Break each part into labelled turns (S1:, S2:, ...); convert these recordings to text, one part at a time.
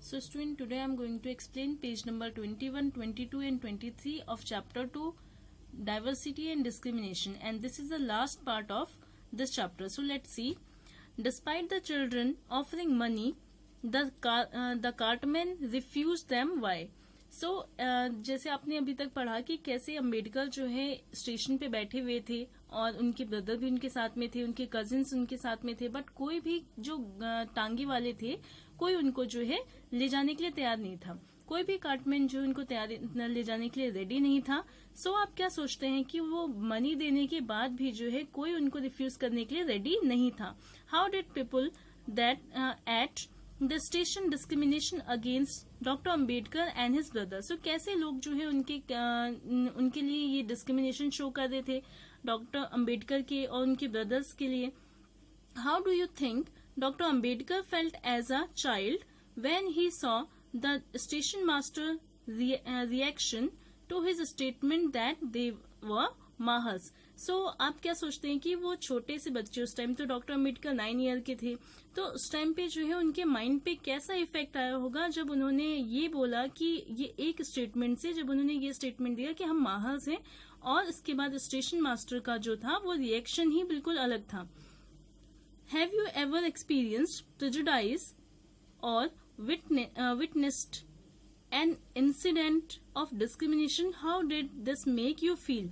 S1: So student, today I am going to explain page number 21, 22 and 23 of chapter 2 diversity and discrimination, and this is the last part of this chapter. So let's see. Despite the children offering money, the cartman refused them. Why? सो जैसे आपने अभी तक पढ़ा कि कैसे अम्बेडकर जो है station पे बैठे हुए थे और उनके ब्रदर भी उनके साथ में थे, उनके कजिन्स उनके साथ में थे, बट कोई भी जो टांगे वाले थे कोई उनको जो है ले जाने के लिए तैयार नहीं था। कोई भी कार्टमैन जो उनको तैयार ले जाने के लिए रेडी नहीं था। सो आप क्या सोचते हैं कि वो मनी देने के बाद भी जो है कोई उनको रिफ्यूज करने के लिए रेडी नहीं था। How did people that at the station discrimination against doctor Ambedkar and his brother. So कैसे लोग जो है उनके लिए ये डिस्क्रिमिनेशन शो कर रहे थे डॉक्टर अम्बेडकर के और उनके ब्रदर्स के लिए। How do you think doctor Ambedkar felt as a child when he saw the station master reaction to his statement that they were Mahars. So आप क्या सोचते हैं कि वो छोटे से बच्चे, उस टाइम तो डॉक्टर अम्बेडकर 9 ईयर के थे, तो उस टाइम पे जो है उनके माइंड पे कैसा इफेक्ट आया होगा जब उन्होंने ये बोला कि ये एक स्टेटमेंट से, जब उन्होंने ये स्टेटमेंट दिया कि हम माहर्स हैं, और इसके बाद स्टेशन मास्टर का जो था वो रिएक्शन ही बिल्कुल अलग था। Have you ever experienced prejudice और witnessed an incident of discrimination? How did this make you feel?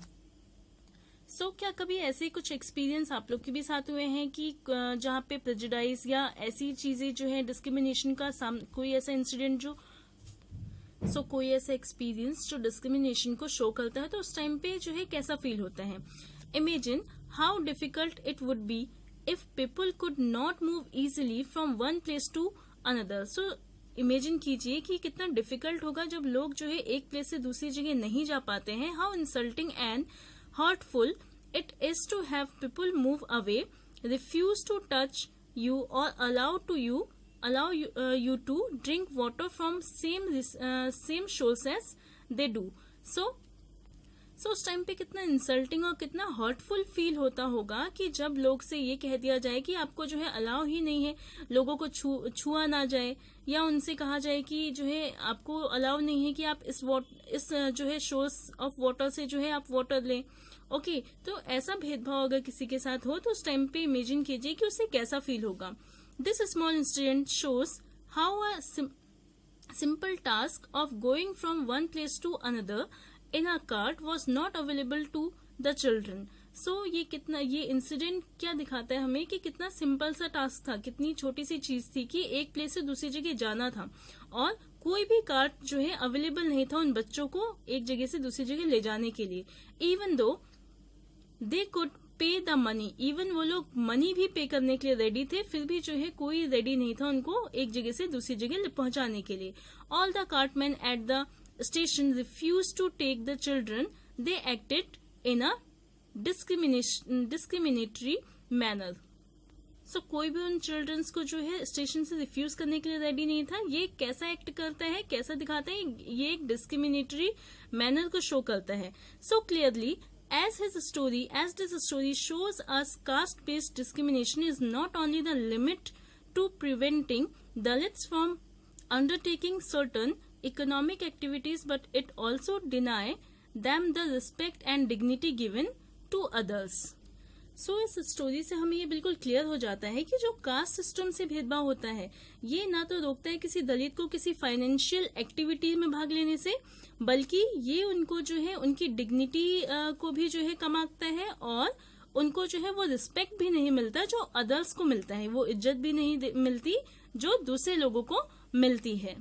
S1: So क्या कभी ऐसे कुछ एक्सपीरियंस आप लोग के भी साथ हुए हैं कि जहाँ पे प्रेजुडाइज या ऐसी चीजें जो है डिस्क्रिमिनेशन का कोई ऐसा इंसिडेंट जो कोई ऐसा एक्सपीरियंस जो डिस्क्रिमिनेशन को शो करता है, तो उस टाइम पे जो है कैसा फील होता है। Imagine how difficult it would be if people could not move easily from one place to another. So imagine कीजिए कि कितना डिफिकल्ट होगा जब लोग जो है एक प्लेस से दूसरी जगह नहीं जा पाते हैं। How insulting and hurtful it is to have people move away, refuse to touch you, or allow you to drink water from same source as they do. So उस टाइम पे कितना इंसल्टिंग और कितना हर्टफुल फील होता होगा कि जब लोग से ये कह दिया जाए कि आपको जो है अलाउ ही नहीं है, लोगों को छुआ ना जाए, या उनसे कहा जाए कि जो है आपको अलाउ नहीं है कि आप इस जो है सोर्स ऑफ वाटर से जो है आप वाटर लें। ओके, तो ऐसा भेदभाव अगर किसी के साथ हो तो उस टाइम पे इमेजिन कीजिए कि उसे कैसा फील होगा। This small incident shows how a simple task of going from one place to another in a cart was not available to the children. So ये इंसिडेंट क्या दिखाता है हमें कि कितना सिंपल सा टास्क था, कितनी छोटी सी चीज थी कि एक प्लेस से दूसरी जगह जाना था और कोई भी कार्ट जो है अवेलेबल नहीं था उन बच्चों को एक जगह से दूसरी जगह ले जाने के लिए। इवन दो दे कुड पे द मनी, इवन वो लोग मनी भी पे करने के लिए रेडी थे, फिर भी जो है कोई रेडी नहीं था उनको एक जगह से दूसरी जगह पहुंचाने के लिए। All the Cartman at the station refused to take the children. They acted in a discriminatory manner. So कोई भी उन चिल्ड्रंस को जो है स्टेशन से रिफ्यूज करने के लिए रेडी नहीं था। ये कैसा एक्ट करता है, कैसा दिखाता है, ये एक डिस्क्रिमिनेटरी मैनर को शो करता है। So clearly as this story shows us, caste-based discrimination is not only the limit to preventing Dalits from undertaking certain economic activities, but it also deny them the respect and dignity given to others. So इस story से हमें ये बिल्कुल clear हो जाता है कि जो कास्ट सिस्टम से भेदभाव होता है ये ना तो रोकता है किसी दलित को किसी फाइनेंशियल एक्टिविटी में भाग लेने से, बल्कि ये उनको जो है उनकी डिग्निटी को भी जो है कम आंकता है और उनको जो है वो रिस्पेक्ट भी नहीं मिलता जो अदर्स को मिलता है, वो इज्जत भी नहीं मिलती जो दूसरे लोगों को मिलती है।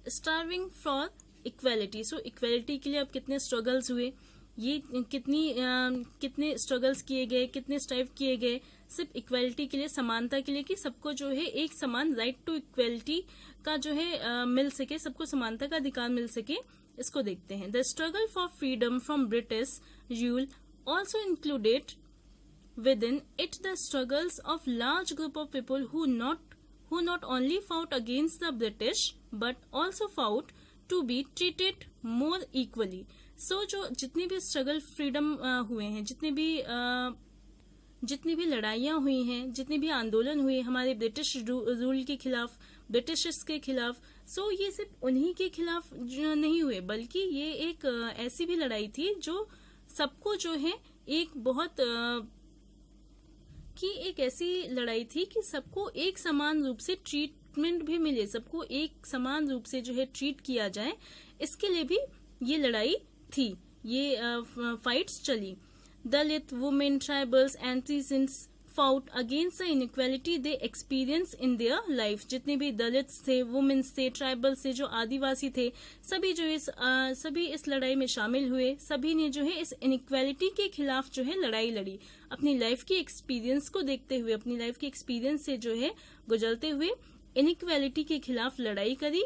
S1: Starving for equality. So equality के लिए अब कितने स्ट्रगल्स हुए, ये कितने स्ट्रगल्स किए गए, कितने स्ट्राइव किए गए सिर्फ इक्वेलिटी के लिए, समानता के लिए, कि सबको जो है एक समान राइट टू इक्वेलिटी का जो है मिल सके, सबको समानता का अधिकार मिल सके। इसको देखते हैं। The struggle for freedom from British rule also included with in it the struggles of large group of people who not only fought against the British but also fought to be treated more equally. So जो जितनी भी struggle freedom हुए हैं, जितनी भी लड़ाइयाँ हुई हैं, जितनी भी आंदोलन हुए हमारे ब्रिटिश रूल के खिलाफ, ब्रिटिशर्स के खिलाफ। सो ये सिर्फ उन्हीं के खिलाफ जो नहीं हुए, बल्कि ये एक ऐसी भी लड़ाई थी जो सबको जो है एक बहुत कि एक ऐसी लड़ाई थी कि सबको एक समान रूप से ट्रीटमेंट भी मिले, सबको एक समान रूप से जो है ट्रीट किया जाए, इसके लिए भी ये लड़ाई थी, ये फाइट्स चली। Dalit, women, tribals and peasants fought against the inequality they experience in their life। जितने भी दलित थे, वुमेन्स थे, ट्राइबल्स थे, जो आदिवासी थे, सभी जो सभी इस लड़ाई में शामिल हुए। सभी ने जो है इस इनइक्वालिटी के खिलाफ जो है लड़ाई लड़ी। अपनी लाइफ की एक्सपीरियंस को देखते हुए, अपनी लाइफ के एक्सपीरियंस से जो है गुजरते हुए इनइक्वालिटी के खिलाफ लड़ाई करी,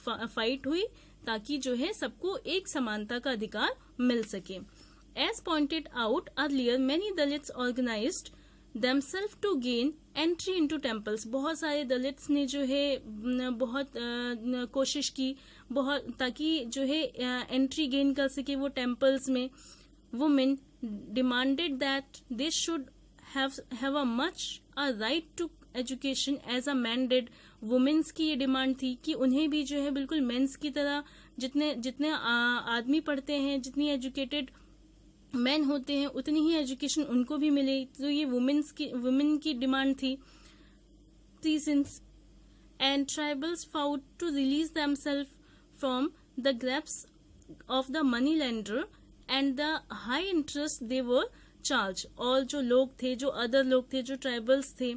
S1: फाइट हुई, ताकि जो है सबको एक समानता का अधिकार मिल सके। As pointed out earlier, many Dalits organized themselves to gain entry into temples। बहुत सारे दलित्स ने जो है बहुत कोशिश की, बहुत, ताकि जो है एंट्री गेन कर सके वो टेम्पल्स में। Women demanded that they should have a much a right to education as a man did। Women's की ये डिमांड थी कि उन्हें भी जो है बिल्कुल मेंस की तरह जितने आदमी पढ़ते हैं, जितनी एजुकेटेड मैन होते हैं, उतनी ही एजुकेशन उनको भी मिले। तो ये वुमेन की डिमांड थी। Peasants and tribals fought to release themselves from the grasp of the money lender and the high interest they were charged। और जो लोग थे, जो अदर लोग थे, जो ट्राइबल्स थे,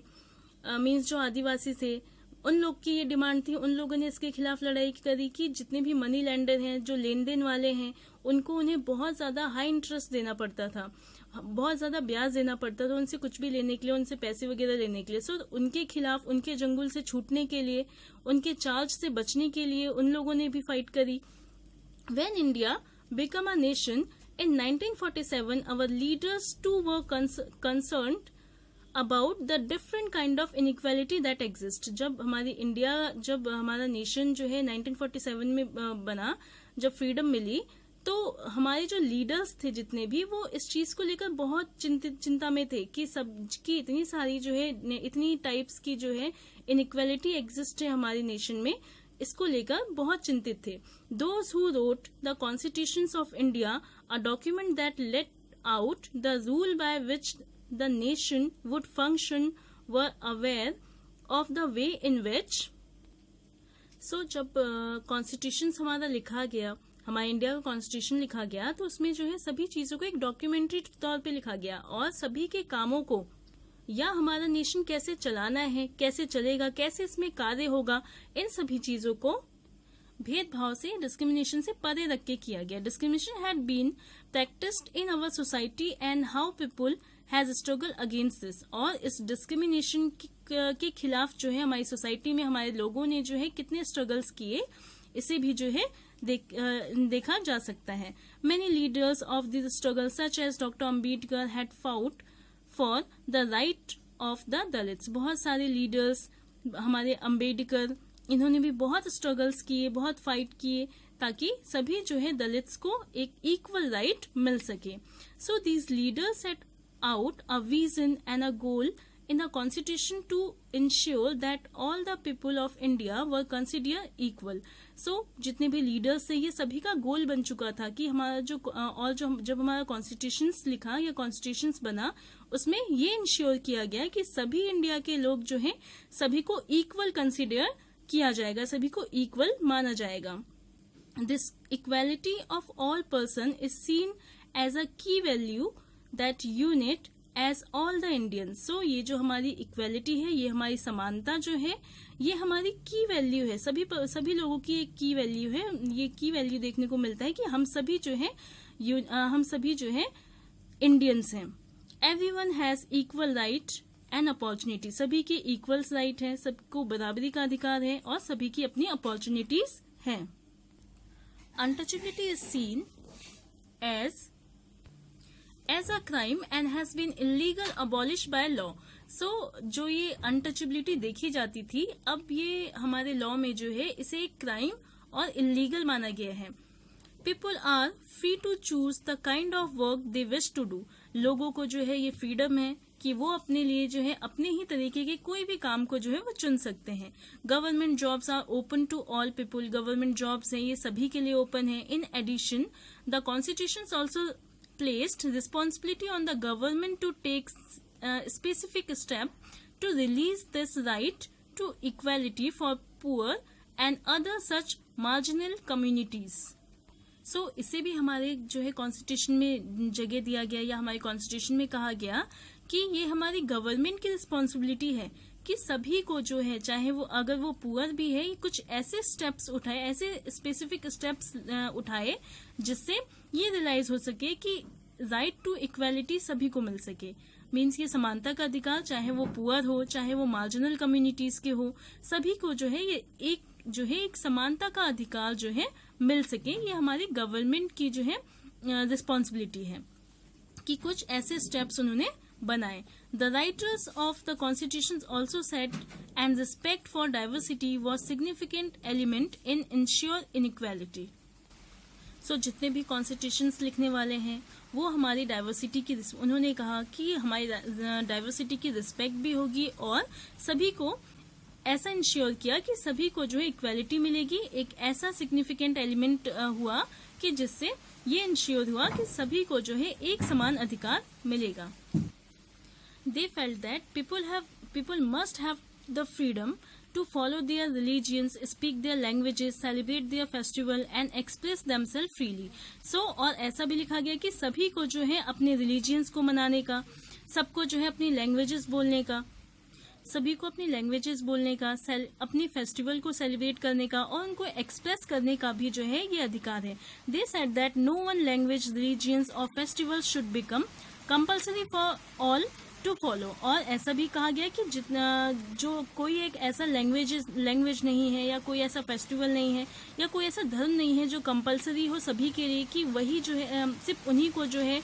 S1: मीन्स जो आदिवासी थे, उन लोग की ये डिमांड थी, उन लोगों ने इसके खिलाफ लड़ाई करी कि जितने भी मनी लेंडर हैं, जो लेन देन वाले हैं, उनको उन्हें बहुत ज्यादा हाई इंटरेस्ट देना पड़ता था, बहुत ज्यादा ब्याज देना पड़ता था उनसे कुछ भी लेने के लिए, उनसे पैसे वगैरह लेने के लिए। सो उनके खिलाफ, उनके जंगल से छूटने के लिए, उनके चार्ज से बचने के लिए उन लोगों ने भी फाइट करी। When India became a nation in 1947, our leaders too were concerned about the different kind of inequality that exist। जब हमारा नेशन जो है 1947 में बना, जब फ्रीडम मिली, तो हमारे जो लीडर्स थे जितने भी, वो इस चीज को लेकर बहुत चिंता में थे कि सबकी इतनी सारी जो है, इतनी टाइप्स की जो है इनइक्वालिटी एग्जिस्ट है हमारे नेशन में, इसको लेकर बहुत चिंतित थे। Those who wrote the constitutions of India, a document that let out the rule by which the nation would function, were aware of the way in which। So जब constitution हमारा लिखा गया, हमारे इंडिया का कॉन्स्टिट्यूशन लिखा गया, तो उसमें जो है सभी चीजों को एक डॉक्यूमेंट्री तौर पे लिखा गया, और सभी के कामों को, या हमारा नेशन कैसे चलाना है, कैसे चलेगा, कैसे इसमें कार्य होगा, इन सभी चीजों को भेदभाव से, डिस्क्रिमिनेशन से परे रख के किया गया। Discrimination had been practised in our society and how people has struggle against this. और इस डिस्क्रिमिनेशन के खिलाफ जो है हमारी सोसाइटी में हमारे लोगों ने जो है कितने स्ट्रगल्स किए, इसे भी जो है देखा जा सकता है। Many leaders of this struggle such as Dr. Ambedkar had fought for the right of the Dalits। बहुत सारे लीडर्स, हमारे अम्बेडकर, इन्होंने भी बहुत स्ट्रगल्स किए, बहुत फाइट किए, ताकि सभी जो है दलित्स को एक इक्वल राइट मिल सके। So these leaders set out a vision and a goal in the constitution to ensure that all the people of India were considered equal। So जितने भी लीडर्स थे, ये सभी का गोल बन चुका था कि हमारा जब हमारा कॉन्स्टिट्यूशंस लिखा या कॉन्स्टिट्यूशंस बना, उसमें ये इंश्योर किया गया कि सभी इंडिया के लोग जो हैं, सभी को इक्वल कंसिडर किया जाएगा, सभी को इक्वल माना जाएगा। This equality of all person is seen as a key value that unite as all the Indians। So ये जो हमारी इक्वेलिटी है, ये हमारी समानता जो है, ये हमारी की वैल्यू है, सभी लोगों की एक की वैल्यू है। ये की वैल्यू देखने को मिलता है कि हम सभी जो है इंडियंस हैं। Everyone has equal right and opportunity। सभी के इक्वल राइट है, सबको बराबरी का अधिकार है, और सभी की अपनी अपॉर्चुनिटीज हैं। Untouchability is seen as a crime and has been illegal abolished by law। So जो ये अनटचेबिलिटी देखी जाती थी, अब ये हमारे लॉ में जो है इसे एक क्राइम और इलीगल माना गया है। People are free to choose the kind of work they wish to do। लोगों को जो है ये फ्रीडम है कि वो अपने लिए जो है अपने ही तरीके के कोई भी काम को जो है वो चुन सकते हैं। Government jobs are open to all people, government jobs हैं ये सभी के लिए ओपन है। In addition the constitution also placed responsibility on the government to take specific step to release this right to equality for poor and other such marginal communities. So इसे भी हमारे जो है कॉन्स्टिट्यूशन में जगह दिया गया या हमारे कॉन्स्टिट्यूशन में कहा गया कि ये हमारी गवर्नमेंट की रिस्पॉन्सिबिलिटी है कि सभी को जो है, चाहे वो अगर वो पुअर भी है, कुछ ऐसे स्टेप्स उठाए, ऐसे स्पेसिफिक स्टेप्स उठाए जिससे ये रियलाइज हो सके कि राइट टू इक्वालिटी सभी को मिल सके। मीन्स ये समानता का अधिकार, चाहे वो पुअर हो चाहे वो मार्जिनल कम्युनिटीज के हो, सभी को जो है ये एक समानता का अधिकार जो है मिल सके। ये हमारी गवर्नमेंट की जो है रिस्पॉन्सिबिलिटी है कि कुछ ऐसे स्टेप्स उन्होंने बनाए। The writers of the constitution also said and respect for diversity was significant element in insure inequality. So जितने भी कॉन्स्टिट्यूशंस लिखने वाले हैं वो हमारी डाइवर्सिटी की, उन्होंने कहा कि हमारी डाइवर्सिटी की रिस्पेक्ट भी होगी और सभी को ऐसा इंश्योर किया कि सभी को जो है इक्वालिटी मिलेगी। एक ऐसा सिग्निफिकेंट एलिमेंट हुआ कि जिससे ये इंश्योर हुआ कि सभी को जो है एक समान अधिकार मिलेगा। They felt that people must have the freedom to follow their religions, speak their languages, celebrate their festival and express themselves freely. So और ऐसा भी लिखा गया कि सभी को जो है अपने रिलीजियंस को मनाने का, सबको जो है अपनी लैंग्वेजेस बोलने का, सभी को अपनी लैंग्वेजेस बोलने का, अपनी फेस्टिवल को सेलिब्रेट करने का और उनको एक्सप्रेस करने का भी जो है ये अधिकार है। They said that no one language, religions or festivals should become compulsory for all to follow. और ऐसा भी कहा गया कि जितना जो कोई एक ऐसा लैंग्वेज नहीं है या कोई ऐसा फेस्टिवल नहीं है या कोई ऐसा धर्म नहीं है जो कंपलसरी हो सभी के लिए कि वही जो है सिर्फ उन्हीं को जो है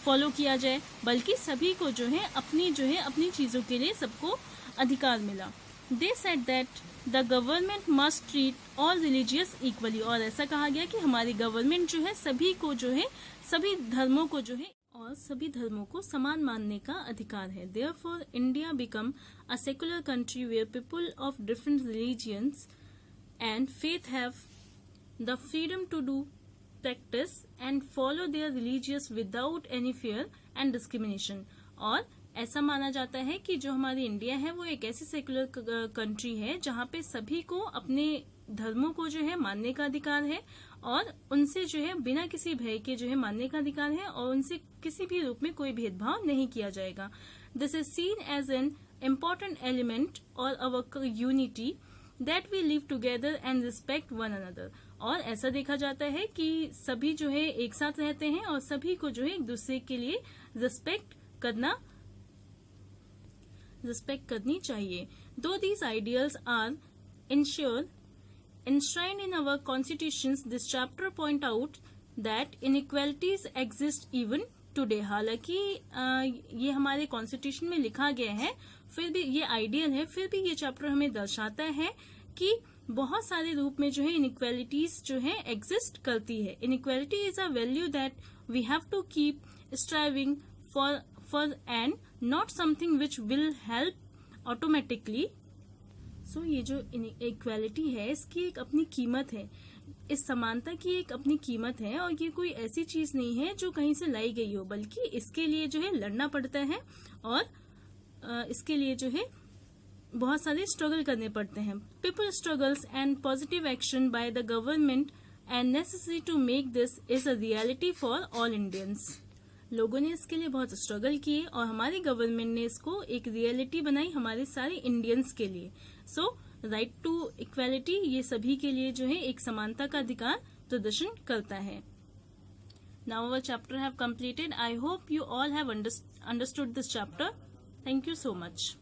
S1: फॉलो किया जाए, बल्कि सभी को जो है अपनी चीजों के लिए सबको अधिकार मिला। They said that the government must treat all religious equally. और ऐसा कहा गया कि हमारी गवर्नमेंट जो है सभी को जो है सभी धर्मों को जो है और सभी धर्मों को समान मानने का अधिकार है। Therefore, India become a secular country where people of different religions and faith have the freedom to do, practice and follow their religious without any fear and discrimination. और ऐसा माना जाता है कि जो हमारी इंडिया है वो एक ऐसी सेकुलर कंट्री है जहाँ पे सभी को अपने धर्मों को जो है मानने का अधिकार है और उनसे जो है बिना किसी भय के जो है मानने का अधिकार है और उनसे किसी भी रूप में कोई भेदभाव नहीं किया जाएगा। This is seen as an important element और our unity that we live together and respect one another. और ऐसा देखा जाता है कि सभी जो है एक साथ रहते हैं और सभी को जो है एक दूसरे के लिए रिस्पेक्ट करनी चाहिए। Though these ideals are enshrined in our constitutions, this chapter point out that inequalities exist even today. हालांकि ये हमारे कॉन्स्टिट्यूशन में लिखा गया है, फिर भी ये आइडियल है, फिर भी ये चैप्टर हमें दर्शाता है कि बहुत सारे रूप में जो है इनइक्वालिटीज जो है एग्जिस्ट करती है। Inequality is a value that we have to keep striving for and not something which will help automatically. So ये जो इक्वालिटी है इसकी एक अपनी कीमत है, इस समानता की एक अपनी कीमत है और ये कोई ऐसी चीज नहीं है जो कहीं से लाई गई हो, बल्कि इसके लिए जो है लड़ना पड़ता है और इसके लिए जो है बहुत सारे स्ट्रगल करने पड़ते हैं। People struggles and positive action by the government and necessary to make this is a reality for all Indians. लोगों ने इसके लिए बहुत स्ट्रगल किए और हमारी गवर्नमेंट ने इसको एक रियलिटी बनाई हमारे सारे इंडियंस के लिए। सो राइट टू इक्वालिटी ये सभी के लिए जो है एक समानता का अधिकार प्रदर्शन करता है। Now our chapter have completed. I hope you all have understood this chapter. Thank you so much.